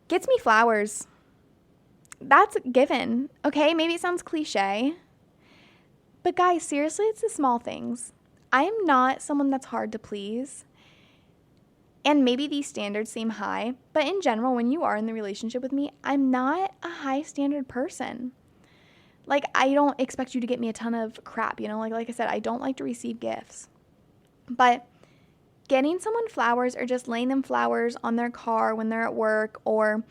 Gets me flowers. That's a given. Okay, maybe it sounds cliche. But guys, seriously, it's the small things. I am not someone that's hard to please. And maybe these standards seem high, but in general, when you are in the relationship with me, I'm not a high standard person. Like, I don't expect you to get me a ton of crap, you know? Like I said, I don't like to receive gifts. But getting someone flowers or just laying them flowers on their car when they're at work, or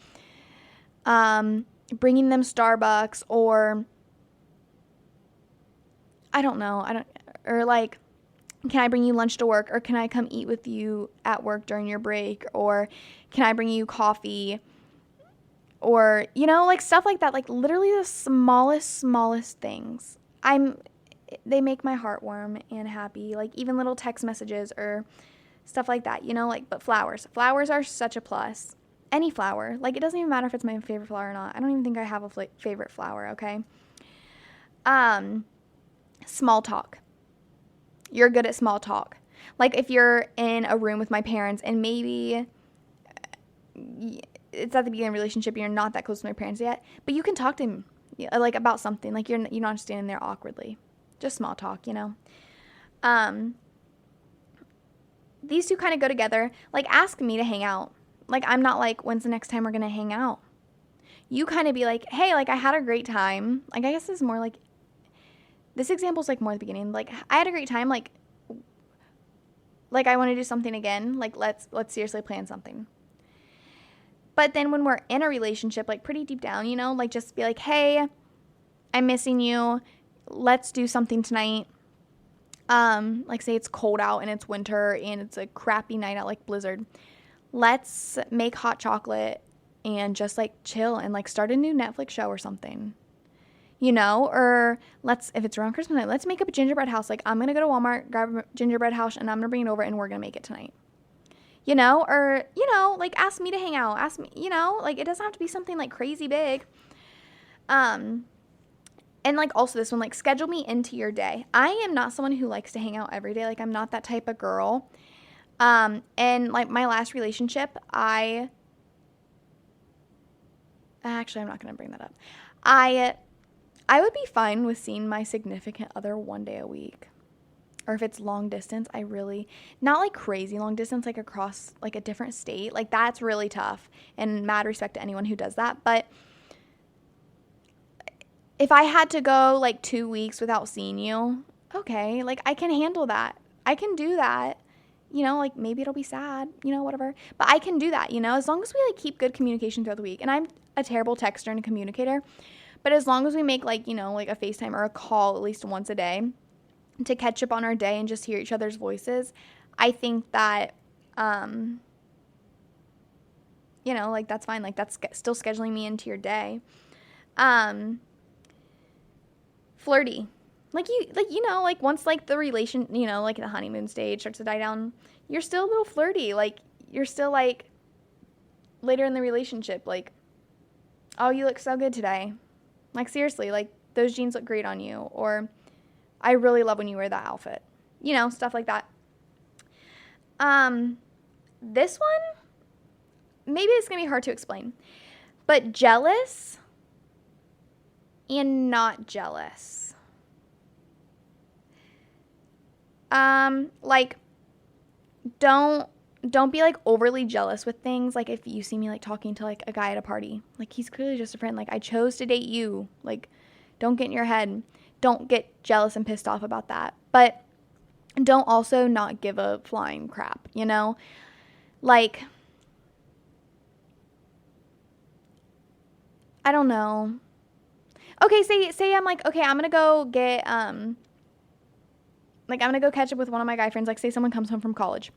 bringing them Starbucks, or I don't know, or like, can I bring you lunch to work, or can I come eat with you at work during your break, or can I bring you coffee, or, you know, like stuff like that, like literally the smallest things. They make my heart warm and happy, like even little text messages or stuff like that, you know, like, but flowers are such a plus. Any flower, like, it doesn't even matter if it's my favorite flower or not. I don't even think I have a favorite flower. Okay. Small talk. You're good at small talk. Like, if you're in a room with my parents and maybe it's at the beginning of the relationship and you're not that close to my parents yet, but you can talk to them, like, about something. Like, you're not standing there awkwardly. Just small talk, you know. These two kind of go together. Like, ask me to hang out. Like, I'm not like, when's the next time we're going to hang out? You kind of be like, hey, like, I had a great time. Like, I guess this is more like, this example's like more at the beginning. Like, I had a great time. Like I want to do something again. Like, let's seriously plan something. But then when we're in a relationship, like pretty deep down, you know, like just be like, hey, I'm missing you. Let's do something tonight. Like say it's cold out and it's winter and it's a crappy night out, like blizzard. Let's make hot chocolate and just like chill and like start a new Netflix show or something. You know, or if it's around Christmas night, let's make up a gingerbread house. Like, I'm going to go to Walmart, grab a gingerbread house, and I'm going to bring it over, and we're going to make it tonight. You know, or, you know, like, ask me to hang out. Ask me, you know, like, it doesn't have to be something, like, crazy big. And, like, also this one, like, schedule me into your day. I am not someone who likes to hang out every day. Like, I'm not that type of girl. And, like, my last relationship, actually, I'm not going to bring that up. I would be fine with seeing my significant other one day a week. Or if it's long distance, not like crazy long distance, like across like a different state. Like, that's really tough, and mad respect to anyone who does that. But if I had to go like 2 weeks without seeing you, okay, like I can handle that. I can do that. You know, like maybe it'll be sad, you know, whatever. But I can do that, you know, as long as we like keep good communication throughout the week. And I'm a terrible texter and a communicator. But as long as we make, like, you know, like a FaceTime or a call at least once a day to catch up on our day and just hear each other's voices, I think that, you know, like, that's fine. Like, that's still scheduling me into your day. Flirty. Like, you know, like, once, like, the relation, you know, like, the honeymoon stage starts to die down, you're still a little flirty. Like, you're still, like, later in the relationship, like, oh, you look so good today. Like, seriously, like, those jeans look great on you. Or, I really love when you wear that outfit. You know, stuff like that. This one, maybe it's going to be hard to explain. But jealous and not jealous. Like, don't be like overly jealous with things. Like, if you see me like talking to like a guy at a party, like, he's clearly just a friend. Like, I chose to date you. Like, don't get in your head. Don't get jealous and pissed off about that. But don't also not give a flying crap, you know? Like, I don't know. Okay, say I'm like, okay, I'm gonna go get like, I'm gonna go catch up with one of my guy friends. Like, say someone comes home from college.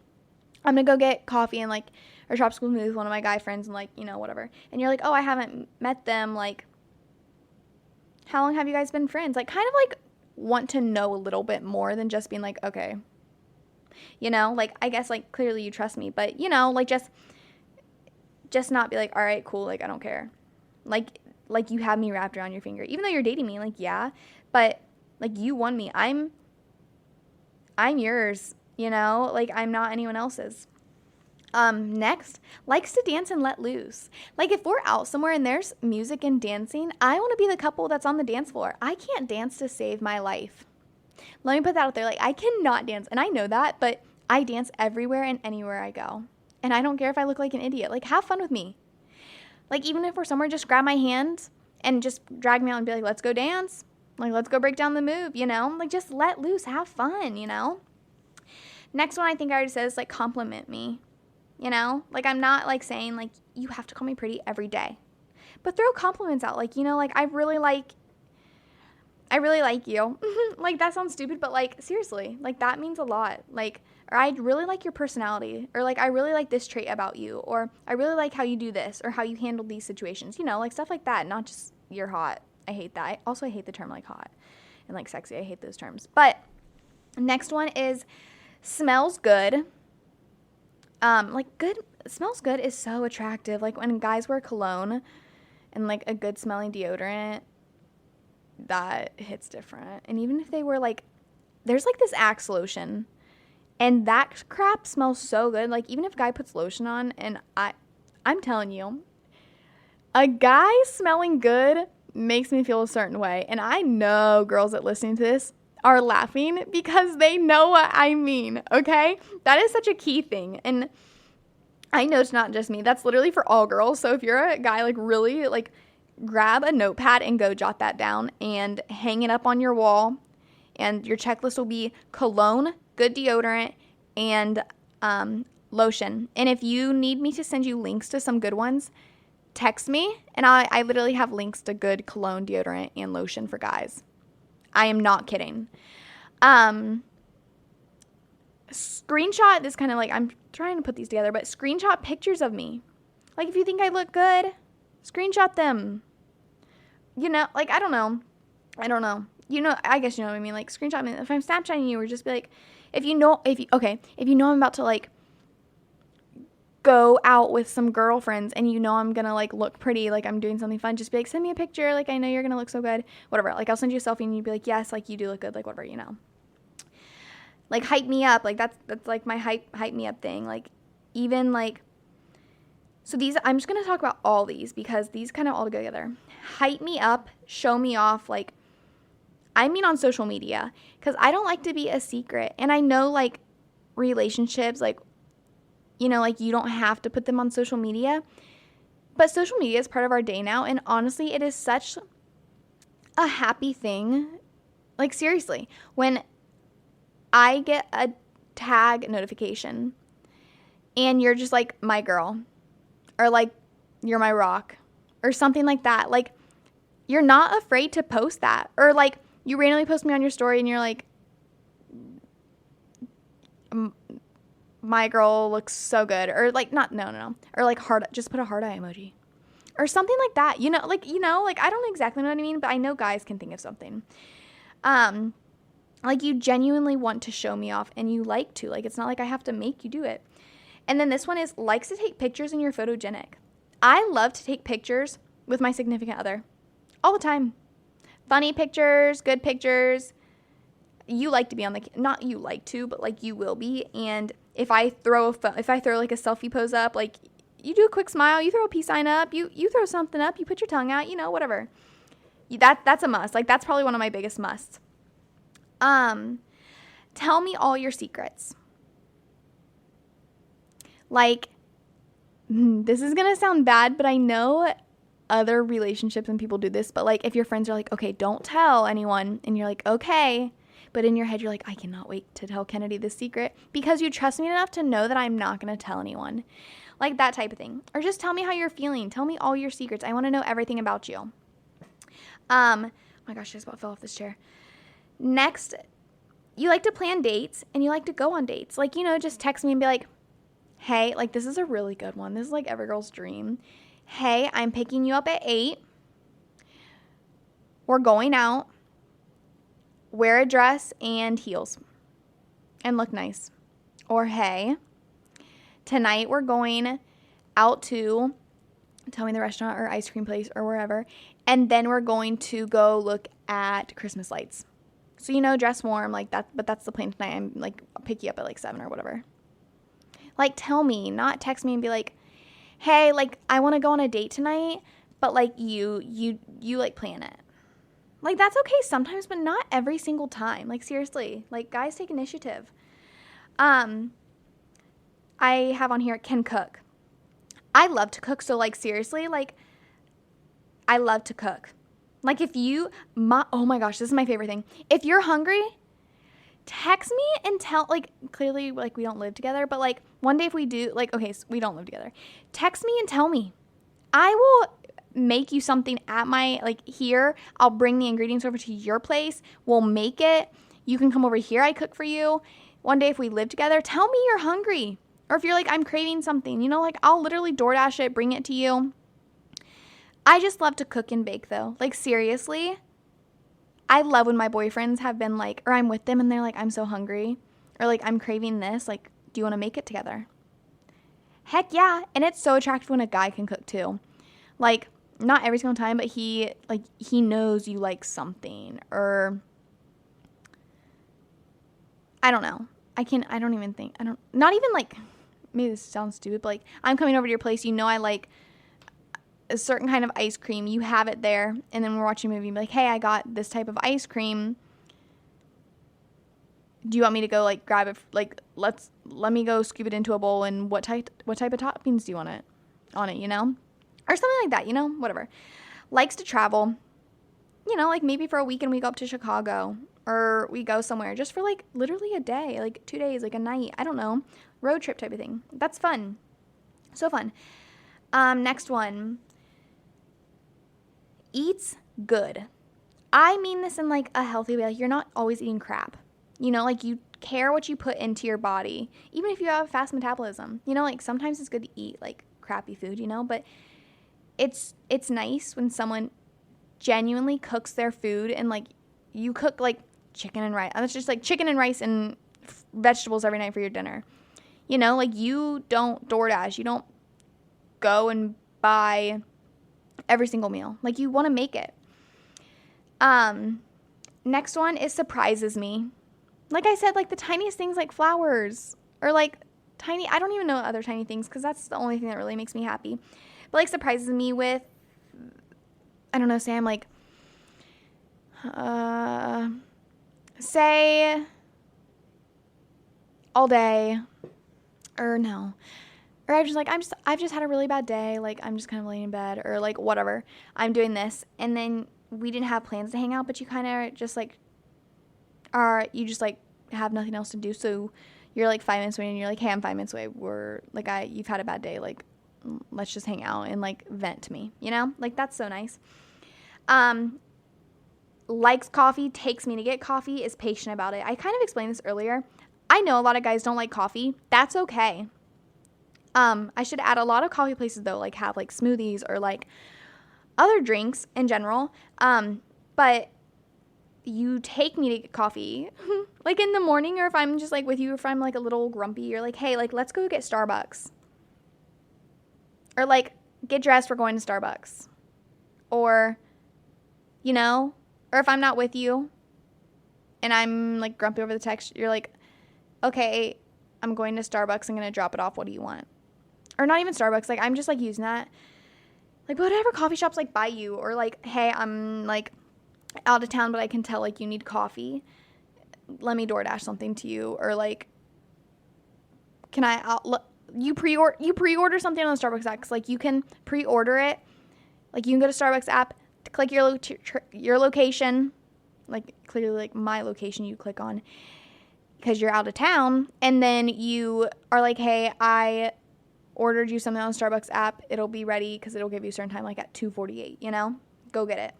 I'm going to go get coffee and, like, or shop school with one of my guy friends and, like, you know, whatever. And you're like, oh, I haven't met them. Like, how long have you guys been friends? Like, kind of, like, want to know a little bit more than just being like, okay. You know, like, I guess, like, clearly you trust me. But, you know, like, just not be like, all right, cool. Like, I don't care. Like, you have me wrapped around your finger. Even though you're dating me, like, yeah. But, like, you won me. I'm yours. You know, like, I'm not anyone else's. Next, likes to dance and let loose. Like if we're out somewhere and there's music and dancing, I want to be the couple that's on the dance floor. I can't dance to save my life. Let me put that out there. Like I cannot dance, and I know that, but I dance everywhere and anywhere I go. And I don't care if I look like an idiot. Like have fun with me. Like even if we're somewhere, just grab my hand and just drag me out and be like, let's go dance. Like let's go break down the move, you know? Like just let loose, have fun, you know? Next one I think I already said is like compliment me. You know, like I'm not like saying like you have to call me pretty every day, but throw compliments out. Like, you know, like I really like you. Like that sounds stupid, but like seriously, like that means a lot. Like, or I really like your personality, or like I really like this trait about you, or I really like how you do this, or how you handle these situations. You know, like stuff like that. Not just you're hot. I hate that. I hate the term like hot and like sexy. I hate those terms. But next one is smells good. Like good smells good is so attractive. Like when guys wear cologne and like a good smelling deodorant, that hits different. And even if they were like, there's like this Axe lotion, and that crap smells so good. Like even if a guy puts lotion on, and I'm telling you, a guy smelling good makes me feel a certain way. And I know girls that listening to this are laughing because they know what I mean, okay? That is such a key thing. And I know it's not just me. That's literally for all girls. So if you're a guy, like really, like grab a notepad and go jot that down and hang it up on your wall. And your checklist will be cologne, good deodorant, and lotion. And if you need me to send you links to some good ones, text me. And I literally have links to good cologne, deodorant, and lotion for guys. I am not kidding. Screenshot, this kind of like, I'm trying to put these together, but screenshot pictures of me. Like if you think I look good, screenshot them. You know, like, I don't know. You know, I guess you know what I mean. Like screenshot me. If I'm Snapchatting you, or just be like, if you know I'm about to like go out with some girlfriends and you know I'm gonna like look pretty, like I'm doing something fun, just be like, send me a picture, like I know you're gonna look so good, whatever. Like I'll send you a selfie and you'd be like, yes, like you do look good, like whatever, you know. Like hype me up, like that's like my hype me up thing. Like even like, so these, I'm just gonna talk about all these because these kind of all go together. Hype me up, show me off, like I mean on social media, because I don't like to be a secret. And I know like relationships, like, you know, like you don't have to put them on social media, but social media is part of our day now. And honestly, it is such a happy thing. Like seriously, when I get a tag notification and you're just like my girl, or like you're my rock, or something like that, like you're not afraid to post that. Or like you randomly post me on your story and you're like, my girl looks so good, or like no, or like heart, just put a heart eye emoji or something like that, you know, like I don't exactly know what I mean, but I know guys can think of something. Like you genuinely want to show me off, and you like to, like it's not like I have to make you do it. And then this one is likes to take pictures and you're photogenic. I love to take pictures with my significant other all the time. Funny pictures, good pictures. You like to be on the, not you like to, but like you will be. And if I throw like a selfie pose up, like you do a quick smile, you throw a peace sign up, you throw something up, you put your tongue out, you know, whatever. That's a must. Like that's probably one of my biggest musts. Tell me all your secrets. Like, this is going to sound bad, but I know other relationships and people do this, but like if your friends are like, okay, don't tell anyone, and you're like, okay, but in your head you're like, I cannot wait to tell Kennedy this secret because you trust me enough to know that I'm not going to tell anyone. Like that type of thing. Or just tell me how you're feeling. Tell me all your secrets. I want to know everything about you. Oh my gosh, I just about fell off this chair. Next, you like to plan dates and you like to go on dates. Like, you know, just text me and be like, hey, like this is a really good one. This is like every girl's dream. Hey, I'm picking you up at 8. We're going out. Wear a dress and heels and look nice. Or hey, tonight we're going out to, tell me the restaurant or ice cream place or wherever, and then we're going to go look at Christmas lights. So, you know, dress warm like that, but that's the plan tonight. I'm like, I'll pick you up at like 7 or whatever. Like, tell me, not text me and be like, hey, like, I want to go on a date tonight, but like you like plan it. Like, that's okay sometimes, but not every single time. Like, seriously, like, guys, take initiative. I have on here, can cook. I love to cook, so like, seriously, like, I love to cook. Like, oh my gosh, this is my favorite thing. If you're hungry, text me and tell, like, clearly, like, we don't live together, but like, one day if we do, like, okay, so we don't live together. Text me and tell me. I will make you something at my, like, here. I'll bring the ingredients over to your place. We'll make it. You can come over here. I cook for you. One day if we live together, tell me you're hungry. Or if you're like, I'm craving something, you know, like, I'll literally DoorDash it, bring it to you. I just love to cook and bake, though. Like, seriously, I love when my boyfriends have been like, or I'm with them and they're like, I'm so hungry. Or like, I'm craving this. Like, do you want to make it together? Heck yeah. And it's so attractive when a guy can cook too. Like, not every single time, but he knows you like something. Or, I don't know. Not even like, maybe this sounds stupid, but like, I'm coming over to your place. You know I like a certain kind of ice cream. You have it there. And then we're watching a movie and be like, hey, I got this type of ice cream. Do you want me to go like grab it? Like, let me go scoop it into a bowl, and what type of toppings do you want on it, you know? Or something like that, you know? Whatever. Likes to travel. You know, like maybe for a weekend we go up to Chicago, or we go somewhere just for like literally a day, like 2 days, like a night. I don't know. Road trip type of thing. That's fun. So fun. Next one. Eats good. I mean this in like a healthy way. Like, you're not always eating crap. You know, like, you care what you put into your body. Even if you have fast metabolism. You know, like, sometimes it's good to eat like crappy food, you know, but it's nice when someone genuinely cooks their food, and like, you cook like chicken and rice. It's just like chicken and rice and vegetables every night for your dinner. You know, like, you don't DoorDash. You don't go and buy every single meal. Like, you want to make it. Next one is surprises me. Like I said, like the tiniest things, like flowers, or like tiny, I don't even know other tiny things, because that's the only thing that really makes me happy. But like, surprises me with, I don't know, say I'm like, say all day, or no, or I've just had a really bad day. Like, I'm just kind of laying in bed, or like whatever. I'm doing this, and then we didn't have plans to hang out, but you kind of just like you just like have nothing else to do. So you're like 5 minutes away, and you're like, hey, I'm 5 minutes away. We're like, you've had a bad day. Like, let's just hang out and like vent to me, you know? Like, that's so nice. Likes coffee, takes me to get coffee, is patient about it. I kind of explained this earlier. I know a lot of guys don't like coffee. That's okay. I should add, a lot of coffee places though, like, have like smoothies or like other drinks in general. But you take me to get coffee like in the morning, or if I'm just like with you, if I'm like a little grumpy, you're like, hey, like, let's go get Starbucks, or like, get dressed, we're going to Starbucks, or, you know, or if I'm not with you and I'm like grumpy over the text, you're like, okay, I'm going to Starbucks, I'm going to drop it off, what do you want? Or not even Starbucks, like, I'm just like using that, like, whatever coffee shops like by you, or like, hey, I'm like out of town, but I can tell like you need coffee, let me DoorDash something to you, or like, can you pre-order something on the Starbucks app, 'cause like, you can pre-order it, like, you can go to Starbucks app, click your location, like, clearly like my location you click on because you're out of town, and then you are like, hey, I ordered you something on the Starbucks app, it'll be ready, because it'll give you a certain time, like at 2:48, you know, go get it.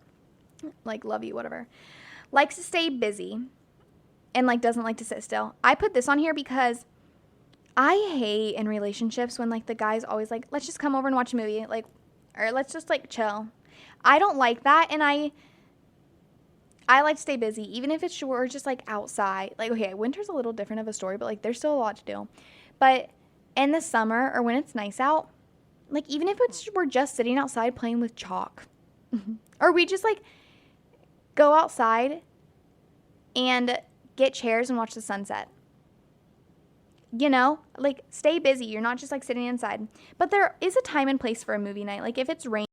Like, love you, whatever. Likes to stay busy, and like, doesn't like to sit still. I put this on here because I hate in relationships when like the guy's always like, let's just come over and watch a movie, like, or let's just like chill. I don't like that, and I like to stay busy, even if it's we're just like outside. Like, okay, winter's a little different of a story, but like, there's still a lot to do. But in the summer, or when it's nice out, like, even if we're just sitting outside playing with chalk, or we just like go outside and get chairs and watch the sunset. You know, like stay busy. You're not just like sitting inside. But there is a time and place for a movie night. Like if it's raining